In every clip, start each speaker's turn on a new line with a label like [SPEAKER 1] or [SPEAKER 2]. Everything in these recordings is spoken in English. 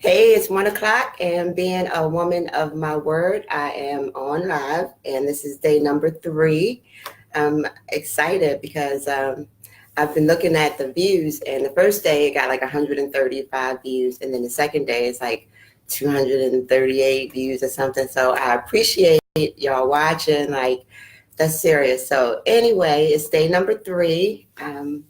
[SPEAKER 1] Hey, it's 1 o'clock, and being a woman of my word, I am on live, and this is day number 3. I'm excited because I've been looking at the views, and the first day it got like 135 views, and then the second day it's like 238 views or something. So I appreciate y'all watching. Like, that's serious. So anyway, it's day number 3, and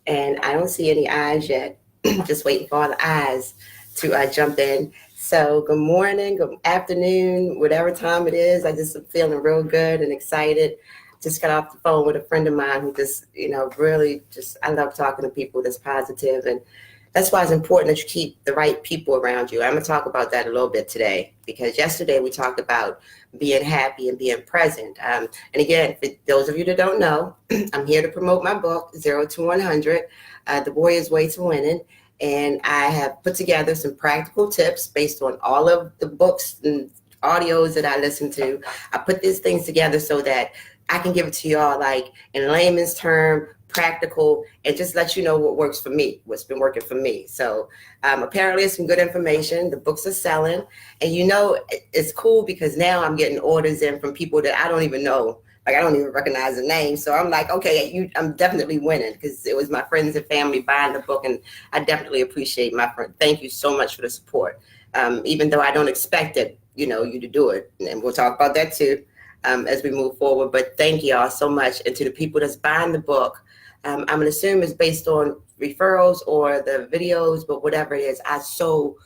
[SPEAKER 1] I don't see any eyes yet. Just waiting for all the eyes to jump in. So good morning, good afternoon, whatever time it is. I just am feeling real good and excited. Just got off the phone with a friend of mine who just, really just, I love talking to people that's positive, and that's why it's important that you keep the right people around you. I'm going to talk about that a little bit today, because yesterday we talked about being happy and being present. And again, for those of you that don't know, I'm here to promote my book, 0 to 100, The Warrior's Way to Winning. And I have put together some practical tips based on all of the books and audios that I listen to. I put these things together so that I can give it to y'all like in layman's term, practical, and just let you know what works for me, what's been working for me. So apparently it's some good information. The books are selling. And it's cool because now I'm getting orders in from people that I don't even know. Like, I don't even recognize the name. So I'm like, okay, I'm definitely winning, because it was my friends and family buying the book, and I definitely appreciate my friend. Thank you so much for the support. Even though I don't expect it, you to do it. And we'll talk about that too as we move forward. But thank y'all so much. And to the people that's buying the book, I'm going to assume it's based on referrals or the videos, but whatever it is, I so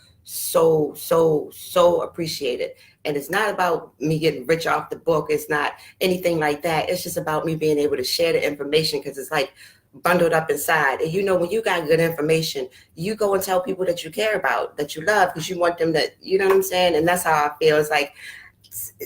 [SPEAKER 1] appreciate it. And it's not about me getting rich off the book. It's not anything like that. It's just about me being able to share the information, because it's like bundled up inside. And when you got good information, you go and tell people that you care about, that you love, because you want them to, you know what I'm saying? And that's how I feel. It's like,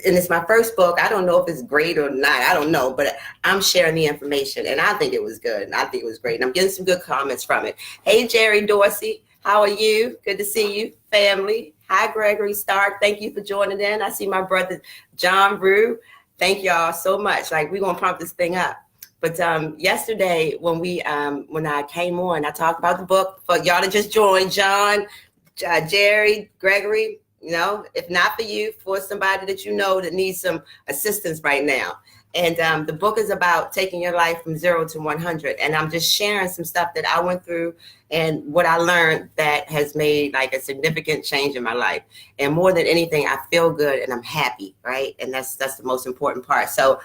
[SPEAKER 1] and it's my first book. I don't know if it's great or not. I don't know, but I'm sharing the information, and I think it was good, and I think it was great. And I'm getting some good comments from it. Hey, Jerry Dorsey, how are you? Good to see you, family. Hi, Gregory Stark. Thank you for joining in. I see my brother, John Rue. Thank y'all so much. Like, we're going to pump this thing up. But yesterday when I came on, I talked about the book for y'all to just join. John, Jerry, Gregory, if not for you, for somebody that that needs some assistance right now. And the book is about taking your life from 0 to 100. And I'm just sharing some stuff that I went through and what I learned that has made like a significant change in my life. And more than anything, I feel good and I'm happy, right? And that's the most important part. So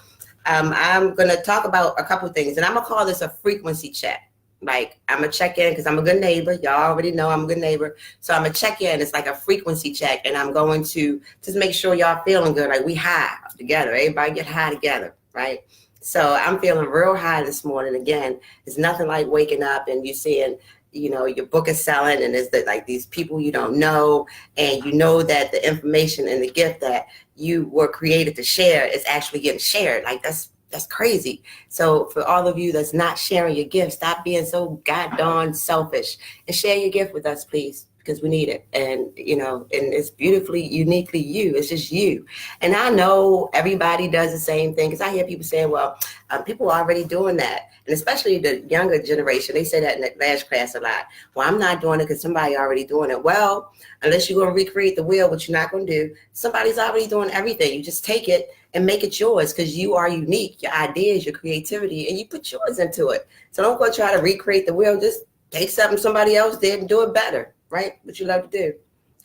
[SPEAKER 1] I'm going to talk about a couple of things, and I'm going to call this a frequency check. Like, I'm going to check in because I'm a good neighbor. Y'all already know I'm a good neighbor. So I'm going to check in. It's like a frequency check, and I'm going to just make sure y'all feeling good. Like, we high together. Everybody get high together, right? So I'm feeling real high this morning. Again, it's nothing like waking up and you seeing, your book is selling, and it's like these people you don't know, and that the information and the gift that you were created to share is actually getting shared. Like, that's crazy. So for all of you that's not sharing your gift, stop being so goddamn selfish and share your gift with us, please, because we need it. And, and it's beautifully, uniquely you. It's just you. And I know everybody does the same thing, because I hear people saying, well, people are already doing that. And especially the younger generation, they say that in the last class a lot. Well, I'm not doing it because somebody already doing it. Well, unless you're going to recreate the wheel, which you're not going to do, somebody's already doing everything. You just take it and make it yours, because you are unique, your ideas, your creativity, and you put yours into it. So don't go try to recreate the wheel. Just take something somebody else did and do it better, right? What you love to do.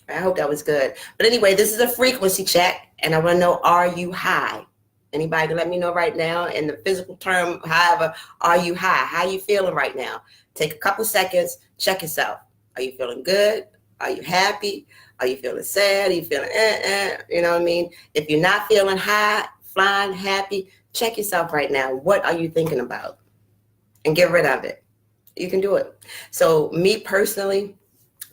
[SPEAKER 1] I hope that was good. But anyway, this is a frequency check, and I want to know, are you high? Anybody can let me know right now in the physical term, however, are you high? How are you feeling right now? Take a couple seconds, check yourself. Are you feeling good? Are you happy? Are you feeling sad? Are you feeling you know what I mean? If you're not feeling high, flying, happy, check yourself right now. What are you thinking about? And get rid of it. You can do it. So me personally,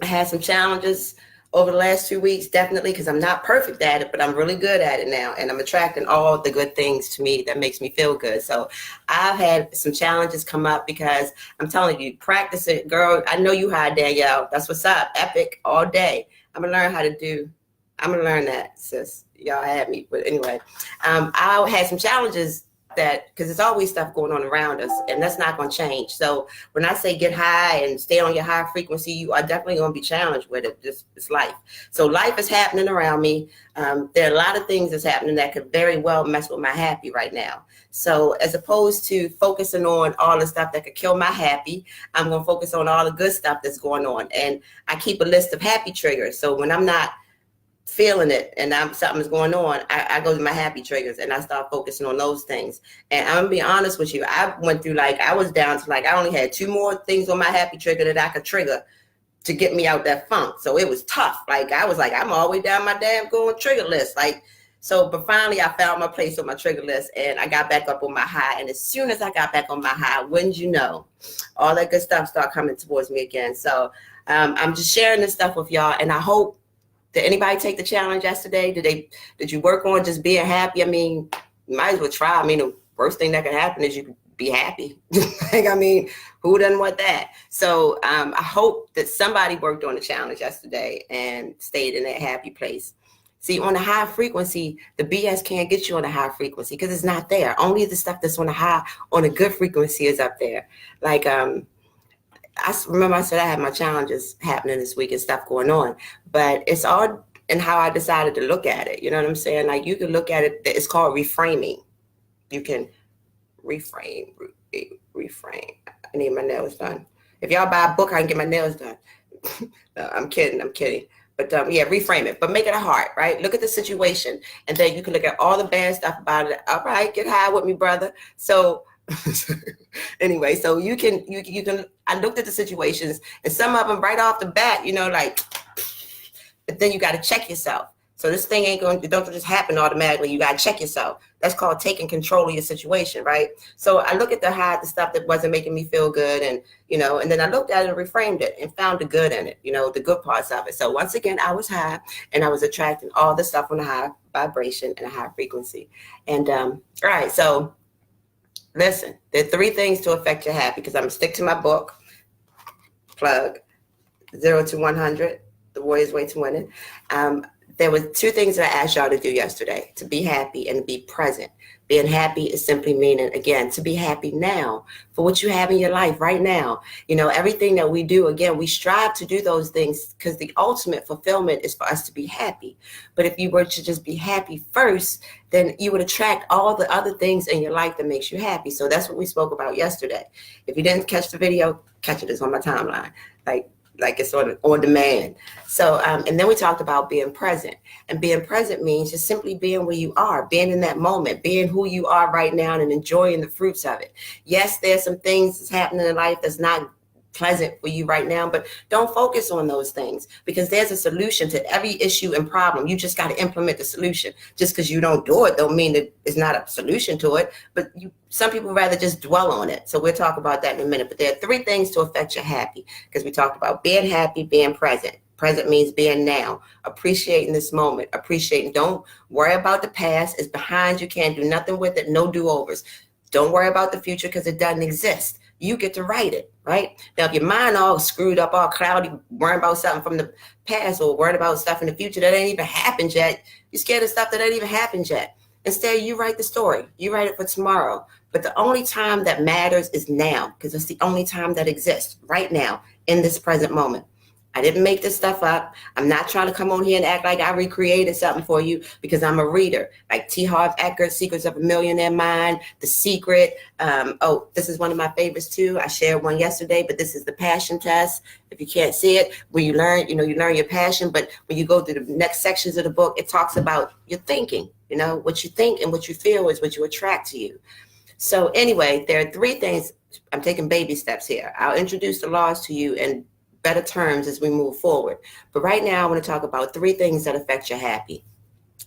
[SPEAKER 1] I had some challenges over the last 2 weeks, definitely, because I'm not perfect at it, but I'm really good at it now. And I'm attracting all the good things to me that makes me feel good. So I've had some challenges come up, because I'm telling you, practice it, girl. I know you high, Danielle. That's what's up. Epic all day. I'm going to learn that, sis. Y'all had me. But anyway, I had some challenges that, because there's always stuff going on around us, and that's not going to change. So when I say get high and stay on your high frequency, you are definitely going to be challenged with it. Just it's life. So life is happening around me. There are a lot of things that's happening that could very well mess with my happy right now. So as opposed to focusing on all the stuff that could kill my happy, I'm going to focus on all the good stuff that's going on. And I keep a list of happy triggers. So when I'm not feeling it and something's going on, I go to my happy triggers and I start focusing on those things. And I'm gonna be honest with you, I went through, like, I was down to, like, I only had 2 more things on my happy trigger that I could trigger to get me out that funk. So it was tough. Like, I was like, I'm all the way down my damn going trigger list. Like, so, but finally I found my place on my trigger list and I got back up on my high. And as soon as I got back on my high, wouldn't you know, all that good stuff started coming towards me again. So I'm just sharing this stuff with y'all, and I hope. Did anybody take the challenge yesterday? Did you work on just being happy? I mean, you might as well try. I mean, the worst thing that can happen is you can be happy. Like, I mean, who doesn't want that? So I hope that somebody worked on the challenge yesterday and stayed in that happy place. See, on the high frequency, the BS can't get you on a high frequency because it's not there. Only the stuff that's on a good frequency is up there. Like, I remember I said I had my challenges happening this week and stuff going on, but it's all in how I decided to look at it. You know what I'm saying? Like, you can look at it, it's called reframing. You can reframe. I need my nails done. If y'all buy a book, I can get my nails done. No, I'm kidding. But yeah, reframe it, but make it a heart, right? Look at the situation, and then you can look at all the bad stuff about it. All right, get high with me, brother. So anyway, so you can, I looked at the situations, and some of them right off the bat, you know, like, but then you got to check yourself. So this thing don't just happen automatically. You got to check yourself. That's called taking control of your situation, right? So I look at the stuff that wasn't making me feel good, and, you know, and then I looked at it and reframed it and found the good in it, you know, the good parts of it. So once again, I was high, and I was attracting all the stuff on a high vibration and a high frequency. And all right, so listen, there are 3 things to affect your happy, because I'm going to stick to my book, plug, 0 to 100, The Warrior's Way to Winning. There were 2 things that I asked y'all to do yesterday: to be happy and be present. Being happy is simply meaning, again, to be happy now for what you have in your life right now. You know, everything that we do, again, we strive to do those things because the ultimate fulfillment is for us to be happy. But if you were to just be happy first, then you would attract all the other things in your life that makes you happy. So that's what we spoke about yesterday. If you didn't catch the video, catch it. It's on my timeline. Like it's on demand. So, and then we talked about being present. And being present means just simply being where you are, being in that moment, being who you are right now and enjoying the fruits of it. Yes, there's some things that's happening in life that's not pleasant for you right now, but don't focus on those things, because there's a solution to every issue and problem. You just got to implement the solution. Just because you don't do it don't mean that it's not a solution to it, but some people rather just dwell on it. So we'll talk about that in a minute. But there are 3 things to affect your happy, because we talked about being happy, being present. Present means being now, appreciating this moment, don't worry about the past. It's behind you, can't do nothing with it, no do-overs. Don't worry about the future because it doesn't exist. You get to write it, right? Now, if your mind all screwed up, all cloudy, worrying about something from the past or worried about stuff in the future that ain't even happened yet, you're scared of stuff that ain't even happened yet. Instead, you write the story. You write it for tomorrow. But the only time that matters is now, because it's the only time that exists right now in this present moment. I didn't make this stuff up. I'm not trying to come on here and act like I recreated something for you, because I'm a reader. Like T. Harv Eker, Secrets of a Millionaire Mind, The Secret. This is one of my favorites too. I shared one yesterday, but this is the passion test. If you can't see it, where you learn your passion. But when you go through the next sections of the book, it talks about your thinking. You know, what you think and what you feel is what you attract to you. So anyway, there are 3 things. I'm taking baby steps here. I'll introduce the laws to you in better terms as we move forward. But right now, I want to talk about 3 things that affect your happy.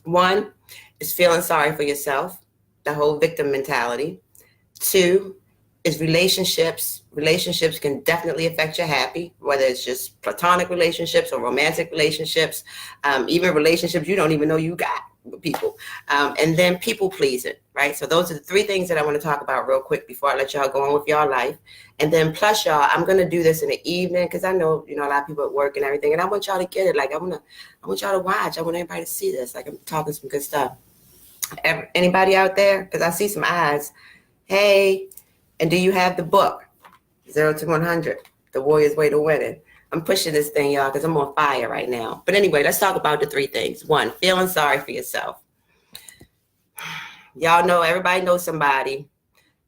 [SPEAKER 1] 1 is feeling sorry for yourself, the whole victim mentality. 2 is relationships. Relationships can definitely affect your happy, whether it's just platonic relationships or romantic relationships, even relationships you don't even know you got with people. And then people pleasing, right? So those are the 3 things that I want to talk about real quick before I let y'all go on with y'all life. And then plus, y'all, I'm going to do this in the evening, because I know, a lot of people at work and everything, and I want y'all to get it. Like, I want y'all to watch. I want everybody to see this. Like, I'm talking some good stuff. Anybody out there? Because I see some eyes. Hey, and do you have the book? 0 to 100, The Warrior's Way to Winning. I'm pushing this thing, y'all, because I'm on fire right now. But anyway, let's talk about the 3 things. 1, feeling sorry for yourself. Y'all know, everybody knows somebody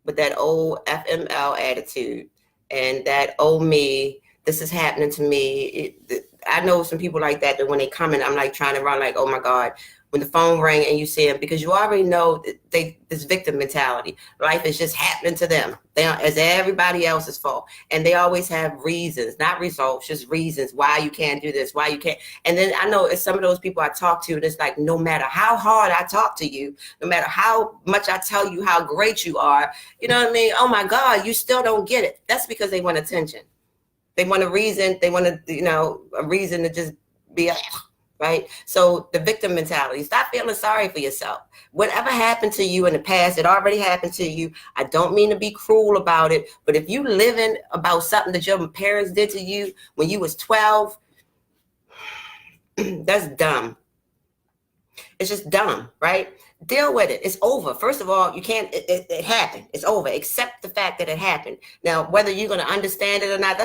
[SPEAKER 1] with that old FML attitude and that, oh, me, this is happening to me. I know some people like that when they come in, I'm like trying to run like, oh my God, when the phone rang and you see them, because you already know this victim mentality. Life is just happening to them. It's everybody else's fault. And they always have reasons, not results, just reasons why you can't do this, why you can't. And then I know it's some of those people I talk to, it's like, no matter how hard I talk to you, no matter how much I tell you how great you are, you know what I mean? Oh my God, you still don't get it. That's because they want attention. They want a reason. They want a reason to just be right. So the victim mentality, stop feeling sorry for yourself. Whatever happened to you in the past, it already happened to you. I don't mean to be cruel about it, but if you living about something that your parents did to you when you was 12, that's dumb. It's just dumb, right? Deal with it. It's over. First of all, you can't, it happened. It's over. Accept the fact that it happened. Now, whether you're going to understand it or not,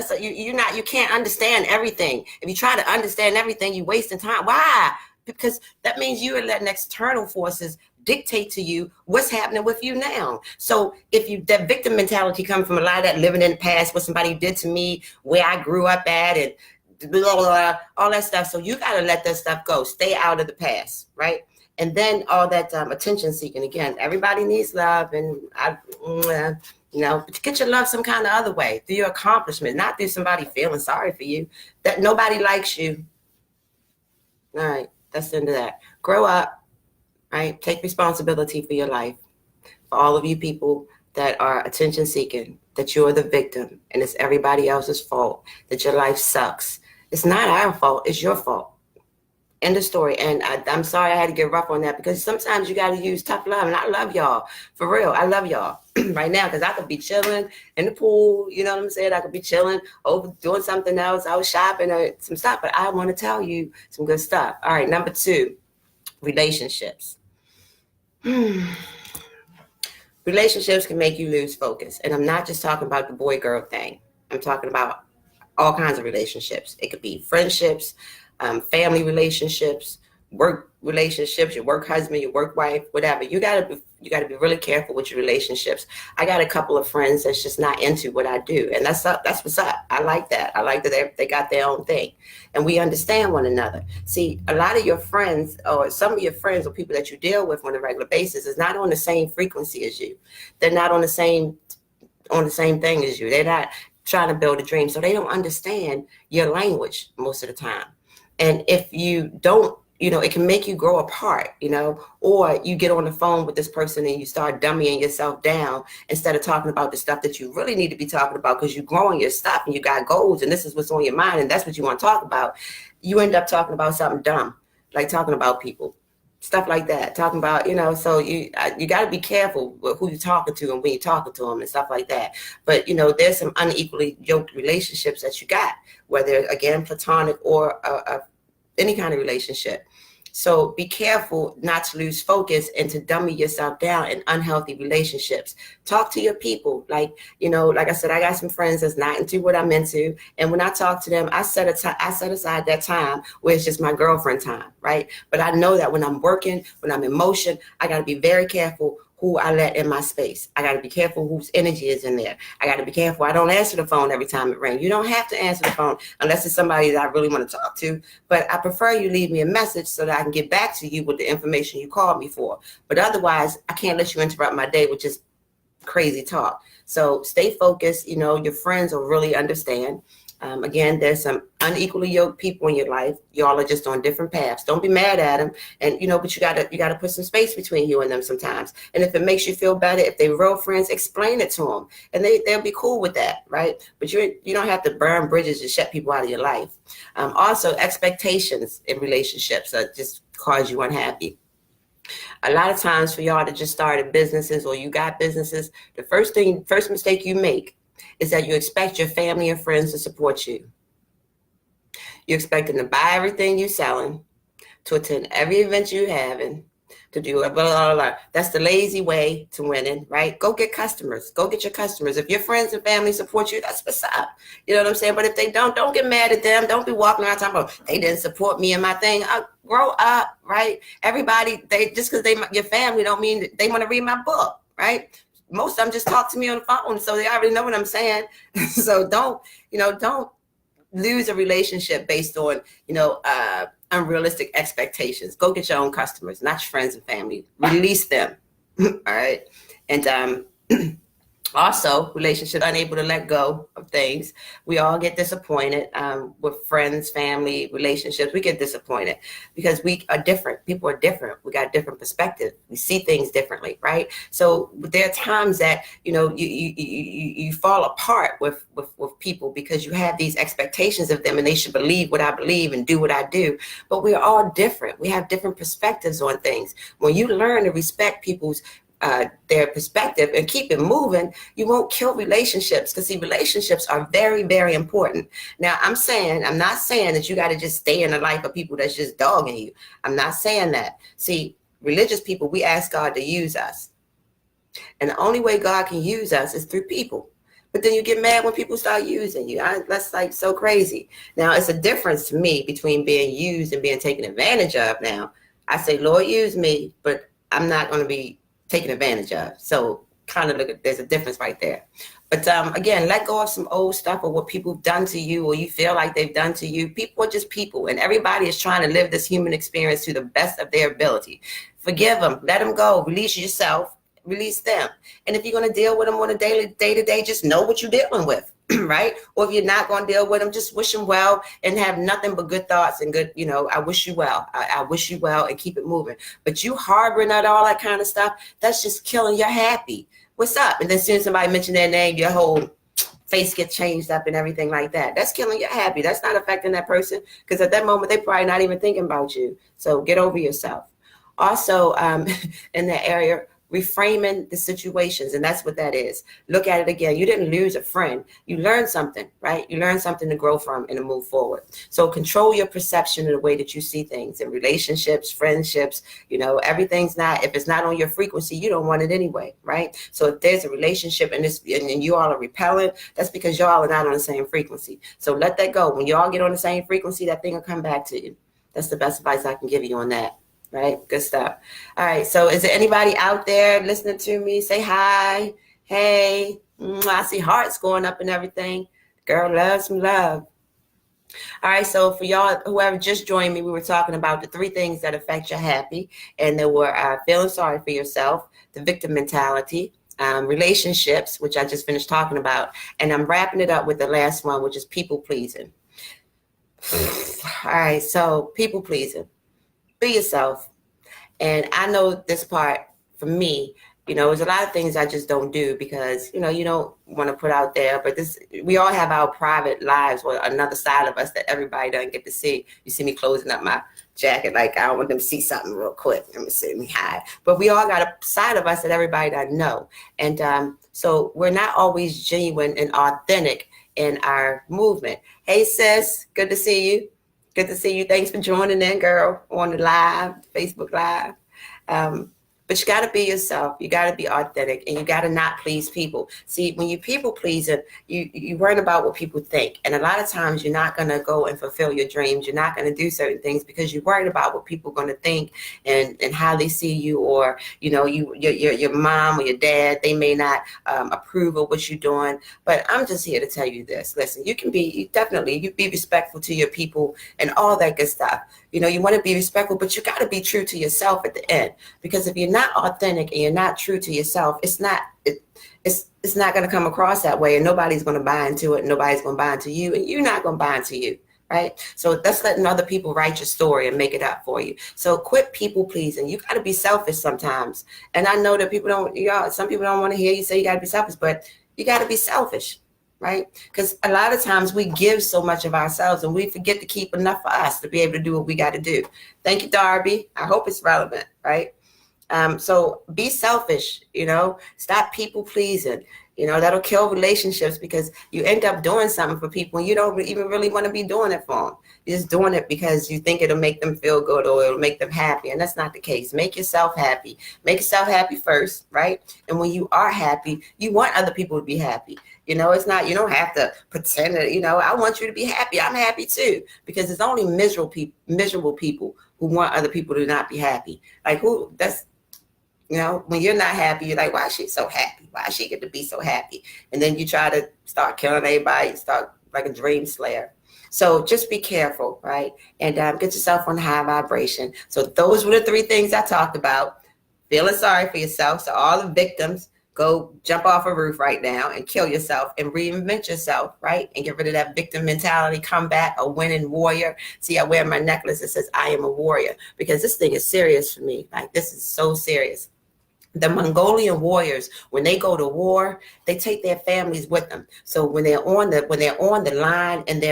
[SPEAKER 1] you can't understand everything. If you try to understand everything, you're wasting time. Why? Because that means you are letting external forces dictate to you what's happening with you now. So if that victim mentality comes from a lot of that living in the past, what somebody did to me, where I grew up at, and blah, blah, blah, all that stuff. So you got to let that stuff go. Stay out of the past, right? And then all that attention seeking. Again, everybody needs love, and but get your love some kind of other way, through your accomplishment, not through somebody feeling sorry for you. That nobody likes you. All right, that's the end of that. Grow up, right? Take responsibility for your life. For all of you people that are attention seeking, that you're the victim, and it's everybody else's fault, that your life sucks. It's not our fault. It's your fault. End of story. And I'm sorry I had to get rough on that, because sometimes you got to use tough love. And I love y'all. For real. I love y'all right now, because I could be chilling in the pool. You know what I'm saying? I could be chilling over doing something else. I was shopping or some stuff. But I want to tell you some good stuff. All right. Number 2, relationships. Relationships can make you lose focus. And I'm not just talking about the boy-girl thing. I'm talking about all kinds of relationships. It could be friendships, family relationships, work relationships, your work husband, your work wife, whatever. You gotta be really careful with your relationships. I got a couple of friends that's just not into what I do, and that's what's up. I like that. I like that they got their own thing, and we understand one another. See, a lot of your friends, or some of your friends, or people that you deal with on a regular basis, is not on the same frequency as you. They're not on the same thing as you. They're not trying to build a dream, so they don't understand your language most of the time. And if you don't, it can make you grow apart, or you get on the phone with this person and you start dummying yourself down instead of talking about the stuff that you really need to be talking about, because you're growing your stuff and you got goals and this is what's on your mind and that's what you want to talk about. You end up talking about something dumb, like talking about people, stuff like that, talking about, so you got to be careful with who you're talking to and when you're talking to them and stuff like that. But, there's some unequally yoked relationships that you got, whether, again, platonic or any kind of relationship. So be careful not to lose focus and to dummy yourself down in unhealthy relationships. Talk to your people. Like I said, I got some friends that's not into what I'm into. And when I talk to them, I set aside that time where it's just my girlfriend time, right? But I know that when I'm working, when I'm in motion, I got to be very careful who I let in my space. I got to be careful whose energy is in there. I got to be careful. I don't answer the phone every time it rings. You don't have to answer the phone unless it's somebody that I really want to talk to. But I prefer you leave me a message so that I can get back to you with the information you called me for. But otherwise, I can't let you interrupt my day with just crazy talk. So stay focused. Your friends will really understand. Again, there's some unequally yoked people in your life. Y'all are just on different paths. Don't be mad at them. And, but you gotta put some space between you and them sometimes. And if it makes you feel better, if they're real friends, explain it to them. And they'll be cool with that, right? But you don't have to burn bridges and shut people out of your life. Also, expectations in relationships just cause you unhappy. A lot of times for y'all that just started businesses or you got businesses, the first mistake you make is that you expect your family and friends to support you. You expect them to buy everything you're selling, to attend every event you're having, to do it. Blah, blah, blah. That's the lazy way to winning, right? Go get customers. Go get your customers. If your friends and family support you, that's what's up. You know what I'm saying? But if they don't get mad at them. Don't be walking around talking about they didn't support me in my thing. Grow up, right? Everybody, they just because they your family don't mean that they want to read my book, right? Most of them just talk to me on the phone, so they already know what I'm saying. So don't lose a relationship based on unrealistic expectations. Go get your own customers, not your friends and family. Release them. All right. And also, relationships unable to let go of things. We all get disappointed with friends, family, relationships. We get disappointed because we are different. People are different. We got different perspectives. We see things differently, right? So there are times that you fall apart with people because you have these expectations of them, and they should believe what I believe and do what I do. But we are all different. We have different perspectives on things. When you learn to respect people's their perspective and keep it moving, you won't kill relationships, because see, relationships are very, very important. Now, I'm not saying that you got to just stay in the life of people that's just dogging you. I'm not saying that. See, religious people, we ask God to use us. And the only way God can use us is through people. But then you get mad when people start using you. That's like so crazy. Now, it's a difference to me between being used and being taken advantage of. Now, I say, Lord, use me, but I'm not going to be taken advantage of. So kind of look at, there's a difference right there. But again, let go of some old stuff or what people have done to you or you feel like they've done to you. People are just people, and everybody is trying to live this human experience to the best of their ability. Forgive them, let them go, release yourself, release them. And if you're going to deal with them on a day-to-day, just know what you're dealing with. Right? Or if you're not going to deal with them, just wish them well and have nothing but good thoughts and good, I wish you well. I wish you well, and keep it moving. But you harboring all that kind of stuff, that's just killing your happy. What's up? And then as soon as somebody mention their name, your whole face gets changed up and everything like that. That's killing your happy. That's not affecting that person, because at that moment, they're probably not even thinking about you. So get over yourself. Also, in that area, reframing the situations, and that's what that is. Look at it again. You didn't lose a friend. You learned something, right? You learned something to grow from and to move forward. So control your perception of the way that you see things in relationships, friendships. Everything's not, if it's not on your frequency, you don't want it anyway, right? So if there's a relationship and you all are repellent, that's because y'all are not on the same frequency. So let that go. When y'all get on the same frequency, that thing will come back to you. That's the best advice I can give you on that. Right? Good stuff. All right. So is there anybody out there listening to me? Say hi. Hey. I see hearts going up and everything. Girl, love some love. All right. So for y'all, whoever just joined me, we were talking about the 3 things that affect your happy. And there were feeling sorry for yourself, the victim mentality, relationships, which I just finished talking about. And I'm wrapping it up with the last one, which is people pleasing. All right. So people pleasing. Be yourself. And I know this part for me, there's a lot of things I just don't do because, you don't want to put out there, but we all have our private lives or another side of us that everybody doesn't get to see. You see me closing up my jacket, like I don't want them to see something real quick. Let me see me hide. But we all got a side of us that everybody doesn't know. And so we're not always genuine and authentic in our movement. Hey sis, good to see you. Good to see you. Thanks for joining in, girl, on the live, Facebook Live. But you got to be yourself. You got to be authentic, and you got to not please people. See, when you people pleasing, you worry about what people think. And a lot of times you're not going to go and fulfill your dreams. You're not going to do certain things because you're worried about what people are going to think and how they see you, or, your mom or your dad, they may not approve of what you're doing. But I'm just here to tell you this. Listen, you be respectful to your people and all that good stuff. You want to be respectful, but you got to be true to yourself at the end, because if you're not authentic and you're not true to yourself, it's not going to come across that way, and nobody's going to buy into it. Nobody's going to buy into you, and you're not going to buy into you. Right? So that's letting other people write your story and make it up for you. So quit people pleasing. You got to be selfish sometimes. And I know that some people don't want to hear you say you got to be selfish, but you got to be selfish. Right? Because a lot of times we give so much of ourselves and we forget to keep enough for us to be able to do what we got to do. Thank you, Darby. I hope it's relevant, right? So be selfish, stop people pleasing. You know, that'll kill relationships because you end up doing something for people and you don't even really want to be doing it for them. You're just doing it because you think it'll make them feel good or it'll make them happy. And that's not the case. Make yourself happy. Make yourself happy first, right? And when you are happy, you want other people to be happy. You know, it's not, you don't have to pretend that, you know, I want you to be happy. I'm happy too, because it's only miserable people who want other people to not be happy. Like you know, when you're not happy, you're like, why is she so happy? Why does she get to be so happy? And then you try to start killing everybody, start like a dream slayer. So just be careful, right? And get yourself on high vibration. So those were the 3 things I talked about. Feeling sorry for yourself. So all the victims, go jump off a roof right now and kill yourself and reinvent yourself, right? And get rid of that victim mentality. Come back a winning warrior. See, I wear my necklace that says I am a warrior because this thing is serious for me. Like, this is so serious. The Mongolian warriors, when they go to war, they take their families with them. So when they're on the line and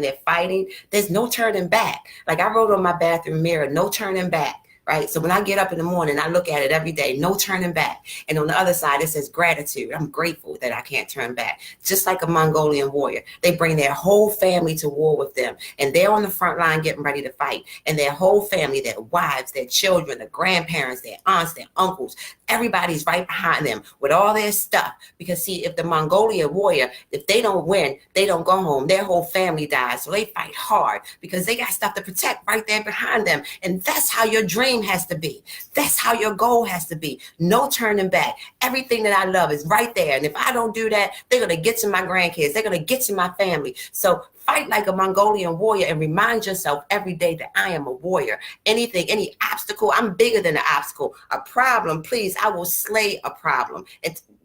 [SPEAKER 1] they're fighting, there's no turning back. Like I wrote on my bathroom mirror, no turning back. Right. So when I get up in the morning, I look at it every day, no turning back. And on the other side, it says gratitude. I'm grateful that I can't turn back. Just like a Mongolian warrior, they bring their whole family to war with them. And they're on the front line getting ready to fight. And their whole family, their wives, their children, their grandparents, their aunts, their uncles, everybody's right behind them with all their stuff. Because see, if the Mongolian warrior, if they don't win, they don't go home. Their whole family dies. So they fight hard because they got stuff to protect right there behind them. And that's how your dream has to be. That's how your goal has to be. No turning back. Everything that I love is right there. And if I don't do that, they're going to get to my grandkids. They're going to get to my family. So fight like a Mongolian warrior and remind yourself every day that I am a warrior. Anything, any obstacle, I'm bigger than an obstacle. A problem, please, I will slay a problem.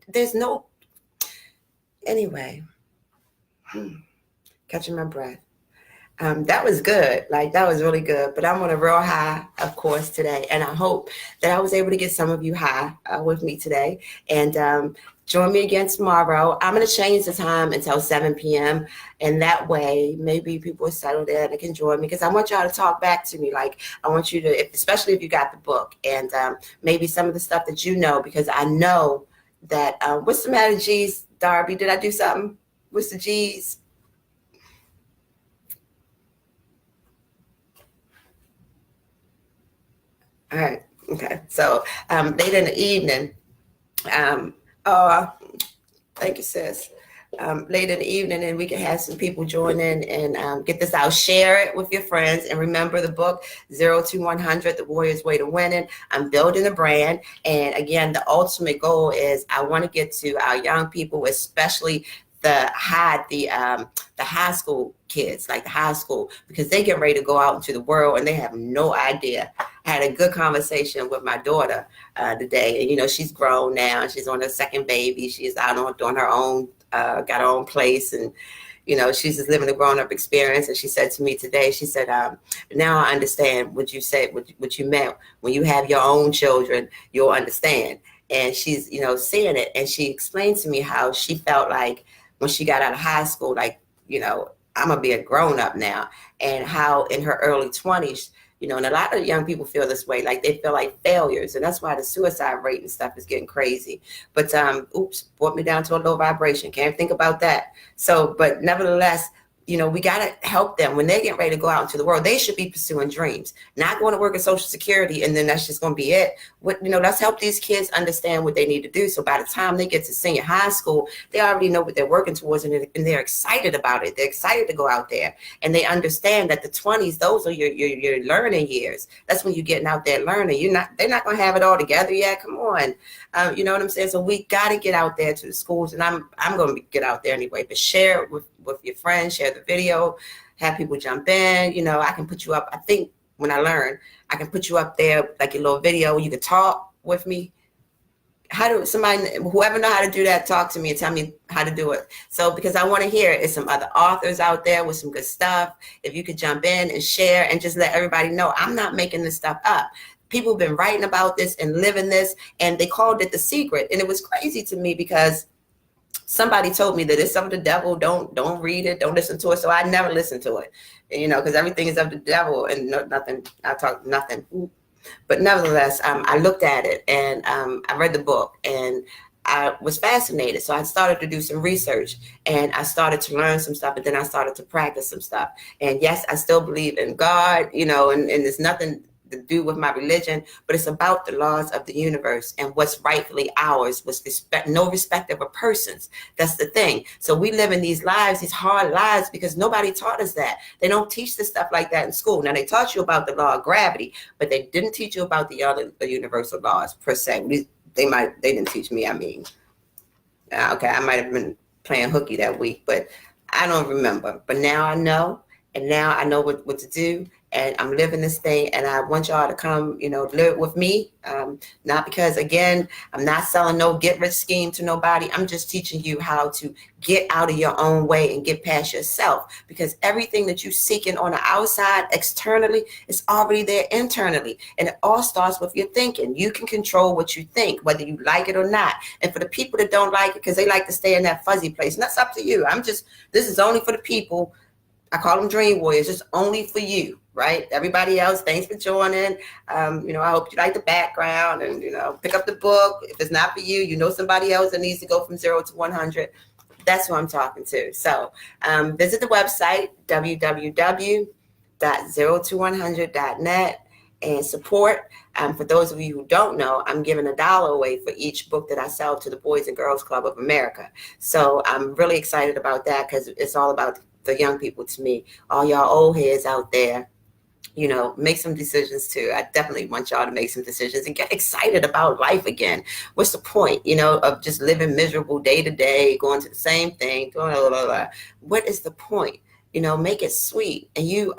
[SPEAKER 1] There's no, anyway, catching my breath. That was good. Like, that was really good. But I'm on a real high, of course, today. And I hope that I was able to get some of you high with me today. And join me again tomorrow. I'm going to change the time until 7 p.m. And that way, maybe people will settle in and can join me. Because I want y'all to talk back to me. Like, I want you to, especially if you got the book. And maybe some of the stuff that you know. Because I know that, what's the matter, G's, Darby? Did I do something? What's the G's? All right. Okay. So later in the evening, thank you, sis. Later in the evening, and we can have some people join in and get this out. Share it with your friends. And remember the book, 0 to 100, The Warrior's Way to Winning. I'm building a brand. And again, the ultimate goal is I want to get to our young people, especially the high school kids, like the high school, because they get ready to go out into the world and they have no idea. I had a good conversation with my daughter today, and you know, she's grown now. She's on her second baby. She's out on doing her own, got her own place, and you know, she's just living a grown-up experience. And she said to me today, she said, now I understand what you said, what you meant. When you have your own children, you'll understand. And she's, you know, seeing it. And she explained to me how she felt like when she got out of high school, like, you know, I'm going to be a grown up now. And how in her early 20s, you know, and a lot of young people feel this way, like they feel like failures. And that's why the suicide rate and stuff is getting crazy. But, brought me down to a low vibration. Can't think about that. So, but nevertheless, you know, we got to help them when they get ready to go out into the world. They should be pursuing dreams, not going to work at Social Security. And then that's just going to be it. You know, let's help these kids understand what they need to do. So by the time they get to senior high school, they already know what they're working towards, and they're excited about it. They're excited to go out there, and they understand that the 20s, those are your learning years. That's when you're getting out there learning. They're not going to have it all together yet. Come on. You know what I'm saying? So we got to get out there to the schools, and I'm going to get out there anyway, but share it with your friends, share the video, have people jump in. You know, I can put you up. I think when I learn, I can put you up there like a little video. You can talk with me. Whoever know how to do that, talk to me and tell me how to do it. So, because I want to hear it. There's some other authors out there with some good stuff. If you could jump in and share and just let everybody know, I'm not making this stuff up. People have been writing about this and living this, and they called it The Secret. And it was crazy to me because somebody told me that it's of the devil. Don't read it. Don't listen to it. So I never listened to it, you know, because everything is of the devil and nothing. I talk nothing. But nevertheless, I looked at it and I read the book, and I was fascinated. So I started to do some research, and I started to learn some stuff, and then I started to practice some stuff. And yes, I still believe in God, and there's nothing to do with my religion, but it's about the laws of the universe and what's rightfully ours, with no respect of a person's. That's the thing. So we live in these lives, these hard lives, because nobody taught us that. They don't teach the stuff like that in school. Now, they taught you about the law of gravity, but they didn't teach you about the other universal laws per se. They didn't teach me. I mean, okay, I might have been playing hooky that week, but I don't remember. But now I know, and now I know what to do. And I'm living this thing, and I want y'all to come, live with me. Not because, again, I'm not selling no get-rich scheme to nobody. I'm just teaching you how to get out of your own way and get past yourself, because everything that you're seeking on the outside, externally, is already there internally. And it all starts with your thinking. You can control what you think, whether you like it or not. And for the people that don't like it, because they like to stay in that fuzzy place, and that's up to you. This is only for the people. I call them dream warriors. It's only for you, right? Everybody else, thanks for joining. I hope you like the background, and, pick up the book. If it's not for you, somebody else that needs to go from 0 to 100. That's who I'm talking to. So visit the website, www.0to100.net, and support. For those of you who don't know, I'm giving $1 away for each book that I sell to the Boys and Girls Club of America. So I'm really excited about that, because it's all about the young people to me. All y'all old heads out there, make some decisions too. I definitely want y'all to make some decisions and get excited about life again. What's the point, of just living miserable day to day, going to the same thing, doing blah, blah, blah. What is the point? Make it sweet. And you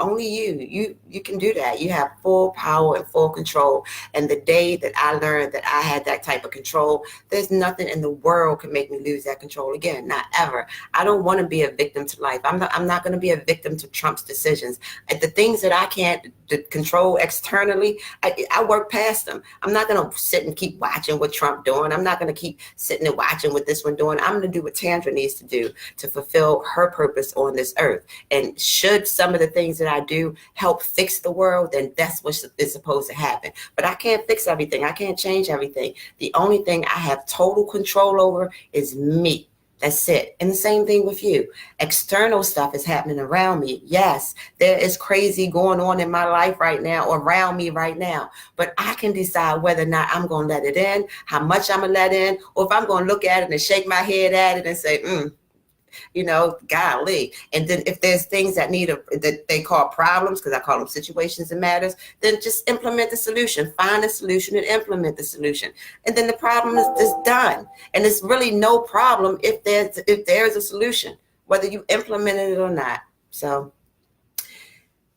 [SPEAKER 1] can do that. You have full power and full control. And the day that I learned that I had that type of control, there's nothing in the world can make me lose that control again. Not ever. I don't want to be a victim to life. I'm not going to be a victim to Trump's decisions. The things that I can't control externally, I work past them. I'm not going to sit and keep watching what Trump doing. I'm not going to keep sitting and watching what this one doing. I'm going to do what Tandra needs to do to fulfill her purpose on this earth. And should some of the things that I do help fix the world, then that's what is supposed to happen. But I can't fix everything. I can't change everything. The only thing I have total control over is me. That's it. And the same thing with you. External stuff is happening around me. Yes, there is crazy going on in my life right now, or around me right now. But I can decide whether or not I'm going to let it in, how much I'm going to let in, or if I'm going to look at it and shake my head at it and say, golly. And then if there's things that they call problems, because I call them situations and matters, then just implement the solution. Find a solution and implement the solution. And then the problem is just done. And it's really no problem if there's a solution, whether you implemented it or not. So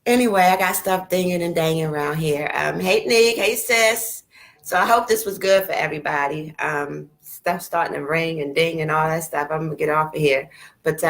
[SPEAKER 1] anyway, I got stuff dinging and danging around here. Hey, Nick. Hey, sis. So I hope this was good for everybody. Stuff starting to ring and ding and all that stuff. I'm gonna get off of here. But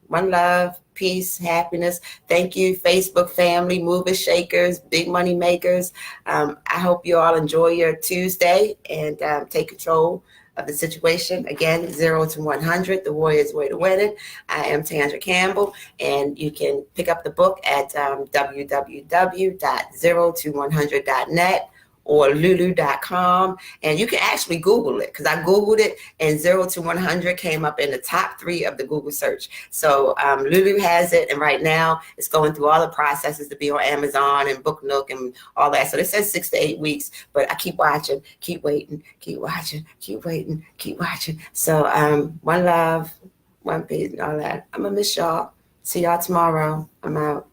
[SPEAKER 1] one love, peace, happiness. Thank you, Facebook family, movers, shakers, big money makers. I hope you all enjoy your Tuesday and take control of the situation. Again, 0 to 100, the Warrior's Way to Winning. I am Tandra Campbell, and you can pick up the book at www.0to100.net. or lulu.com, and you can actually Google it, because I Googled it, and 0 to 100 came up in the top 3 of the Google search. So Lulu has it, and right now it's going through all the processes to be on Amazon and Book Nook and all that. So it says 6 to 8 weeks, but I keep watching, keep waiting, keep watching, keep waiting, keep watching. So one love, one peace, and all that. I'm gonna miss y'all. See y'all tomorrow. I'm out.